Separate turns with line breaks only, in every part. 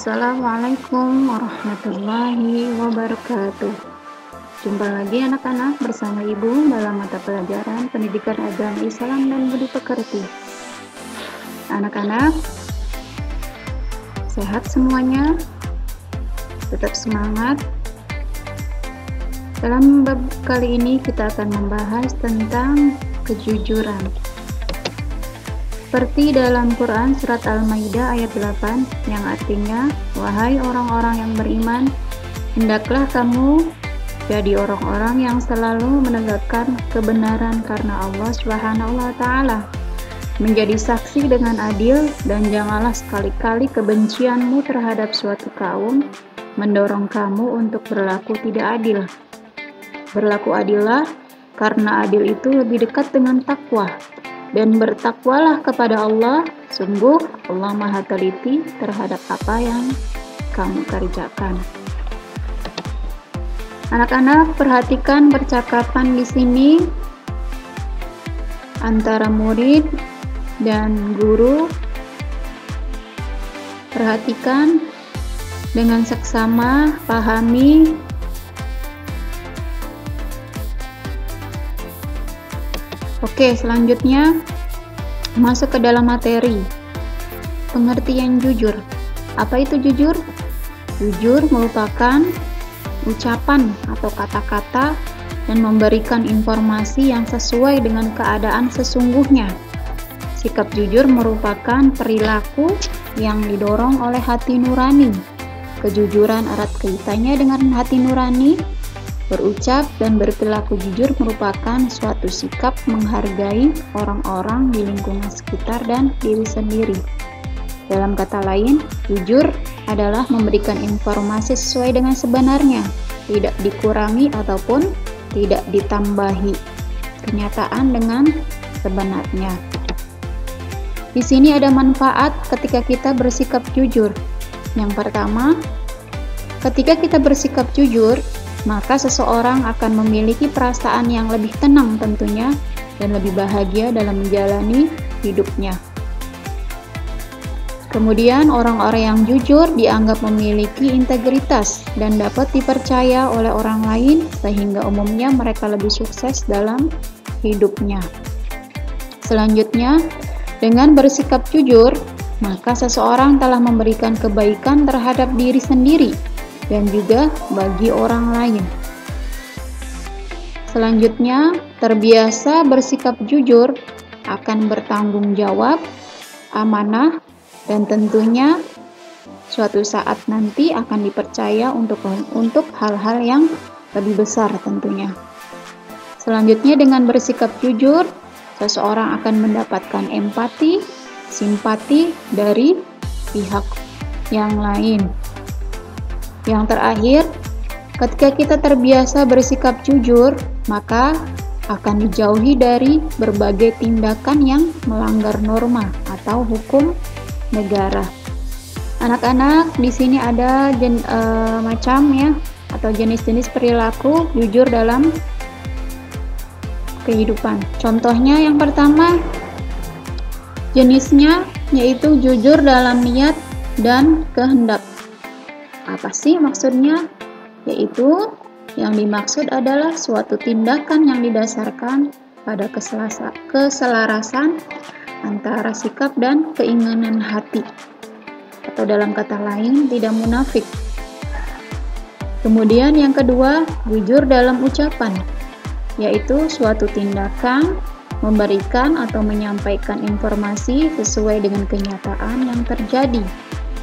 Assalamualaikum warahmatullahi wabarakatuh. Jumpa lagi anak-anak bersama Ibu dalam mata pelajaran Pendidikan Agama Islam dan Budi Pekerti. Anak-anak, sehat semuanya? Tetap semangat. Dalam bab kali ini kita akan membahas tentang kejujuran. Seperti dalam Quran surat Al-Maidah ayat 8 yang artinya, wahai orang-orang yang beriman, hendaklah kamu jadi orang-orang yang selalu menegakkan kebenaran karena Allah Subhanahu wa Ta'ala, menjadi saksi dengan adil, dan janganlah sekali-kali kebencianmu terhadap suatu kaum mendorong kamu untuk berlaku tidak adil. Berlaku adillah, karena adil itu lebih dekat dengan takwa. Dan bertakwalah kepada Allah, sungguh Allah Maha Teliti terhadap apa yang kamu kerjakan. Anak-anak, perhatikan percakapan di sini antara murid dan guru. Perhatikan dengan seksama, pahami. Oke, selanjutnya masuk ke dalam materi. Pengertian jujur. Apa itu jujur? Jujur merupakan ucapan atau kata-kata dan memberikan informasi yang sesuai dengan keadaan sesungguhnya. Sikap jujur merupakan perilaku yang didorong oleh hati nurani. Kejujuran erat kaitannya dengan hati nurani. Berucap dan berperilaku jujur merupakan suatu sikap menghargai orang-orang di lingkungan sekitar dan diri sendiri. Dalam kata lain, jujur adalah memberikan informasi sesuai dengan sebenarnya, tidak dikurangi ataupun tidak ditambahi kenyataan dengan sebenarnya. Di sini ada manfaat ketika kita bersikap jujur. Yang pertama, ketika kita bersikap jujur, maka seseorang akan memiliki perasaan yang lebih tenang tentunya dan lebih bahagia dalam menjalani hidupnya. Kemudian orang-orang yang jujur dianggap memiliki integritas dan dapat dipercaya oleh orang lain sehingga umumnya mereka lebih sukses dalam hidupnya. Selanjutnya, dengan bersikap jujur, maka seseorang telah memberikan kebaikan terhadap diri sendiri dan juga bagi orang lain. Selanjutnya, terbiasa bersikap jujur akan bertanggung jawab, amanah, dan tentunya suatu saat nanti akan dipercaya untuk hal-hal yang lebih besar tentunya. Selanjutnya, dengan bersikap jujur, seseorang akan mendapatkan empati, simpati dari pihak yang lain. Yang terakhir, ketika kita terbiasa bersikap jujur, maka akan dijauhi dari berbagai tindakan yang melanggar norma atau hukum negara. Anak-anak, di sini ada macam ya atau jenis-jenis perilaku jujur dalam kehidupan. Contohnya yang pertama, jenisnya yaitu jujur dalam niat dan kehendak. Apa sih maksudnya? Yaitu yang dimaksud adalah suatu tindakan yang didasarkan pada keselarasan antara sikap dan keinginan hati. Atau dalam kata lain, tidak munafik. Kemudian yang kedua, jujur dalam ucapan, yaitu suatu tindakan memberikan atau menyampaikan informasi sesuai dengan kenyataan yang terjadi,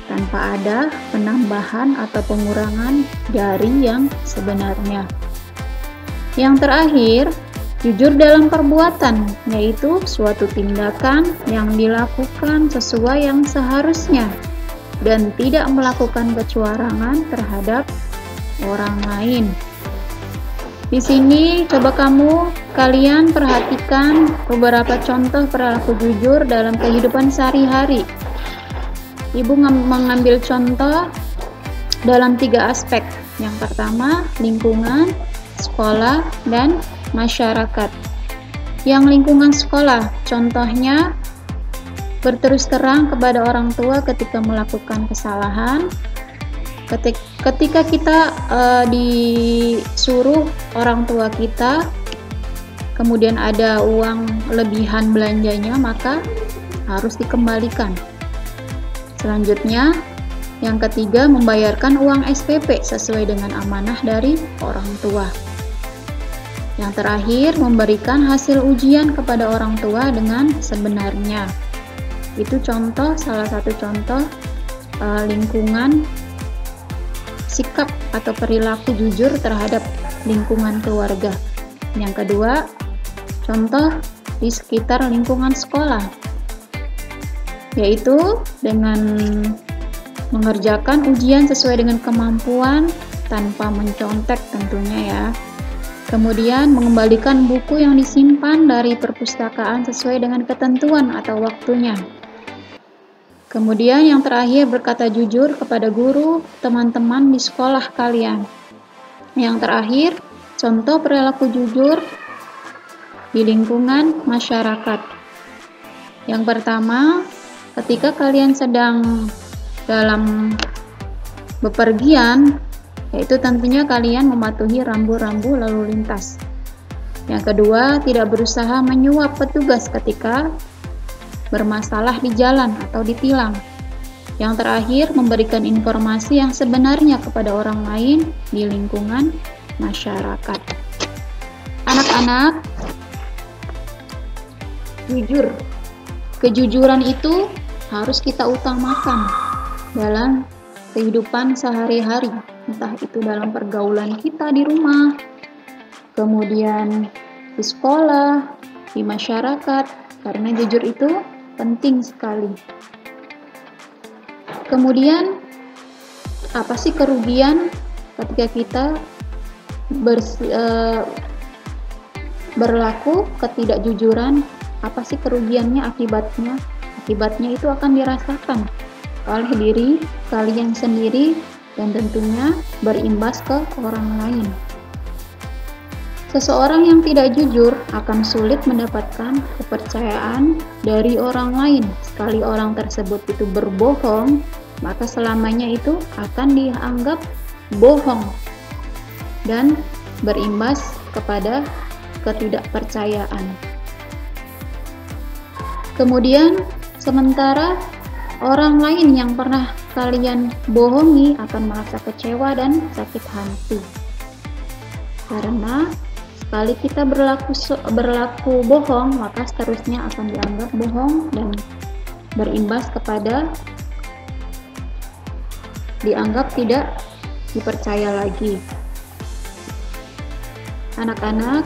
tanpa ada penambahan atau pengurangan dari yang sebenarnya. Yang terakhir, jujur dalam perbuatan, yaitu suatu tindakan yang dilakukan sesuai yang seharusnya dan tidak melakukan kecurangan terhadap orang lain. Di sini coba kalian perhatikan beberapa contoh perilaku jujur dalam kehidupan sehari-hari. Ibu mengambil contoh dalam 3 aspek. Yang pertama, lingkungan, sekolah, dan masyarakat. Yang lingkungan sekolah, contohnya berterus terang kepada orang tua ketika melakukan kesalahan, Ketika kita disuruh orang tua kita, kemudian ada uang lebihan belanjanya, maka harus dikembalikan. Selanjutnya, yang ketiga, membayarkan uang SPP sesuai dengan amanah dari orang tua. Yang terakhir, memberikan hasil ujian kepada orang tua dengan sebenarnya. Itu salah satu contoh lingkungan sikap atau perilaku jujur terhadap lingkungan keluarga. Yang kedua, contoh di sekitar lingkungan sekolah, yaitu dengan mengerjakan ujian sesuai dengan kemampuan tanpa mencontek tentunya ya. Kemudian mengembalikan buku yang disimpan dari perpustakaan sesuai dengan ketentuan atau waktunya. Kemudian yang terakhir, berkata jujur kepada guru, teman-teman di sekolah kalian. Yang terakhir, contoh perilaku jujur di lingkungan masyarakat. Yang pertama, ketika kalian sedang dalam bepergian, yaitu tentunya kalian mematuhi rambu-rambu lalu lintas. Yang kedua, tidak berusaha menyuap petugas ketika bermasalah di jalan atau ditilang. Yang terakhir, memberikan informasi yang sebenarnya kepada orang lain di lingkungan masyarakat. Anak-anak, jujur. Kejujuran itu harus kita utamakan dalam kehidupan sehari-hari, entah itu dalam pergaulan kita di rumah, kemudian di sekolah, di masyarakat, karena jujur itu penting sekali. Kemudian, apa sih kerugian ketika kita berlaku ketidakjujuran? Apa sih kerugiannya, akibatnya? Akibatnya itu akan dirasakan oleh diri kalian sendiri dan tentunya berimbas ke orang lain. Seseorang yang tidak jujur akan sulit mendapatkan kepercayaan dari orang lain. Sekali orang tersebut itu berbohong, maka selamanya itu akan dianggap bohong dan berimbas kepada ketidakpercayaan. Kemudian, sementara orang lain yang pernah kalian bohongi akan merasa kecewa dan sakit hati. Karena sekali kita berlaku bohong, maka seterusnya akan dianggap bohong dan berimbas kepada dianggap tidak dipercaya lagi. Anak-anak,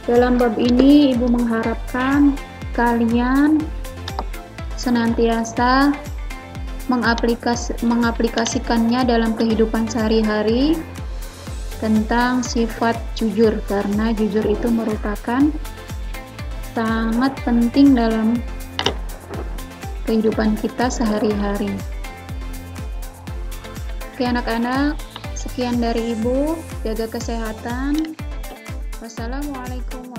dalam bab ini Ibu mengharapkan kalian senantiasa mengaplikasikannya dalam kehidupan sehari-hari tentang sifat jujur, karena jujur itu merupakan sangat penting dalam kehidupan kita sehari-hari. Oke anak-anak, sekian dari Ibu, jaga kesehatan. Wassalamualaikum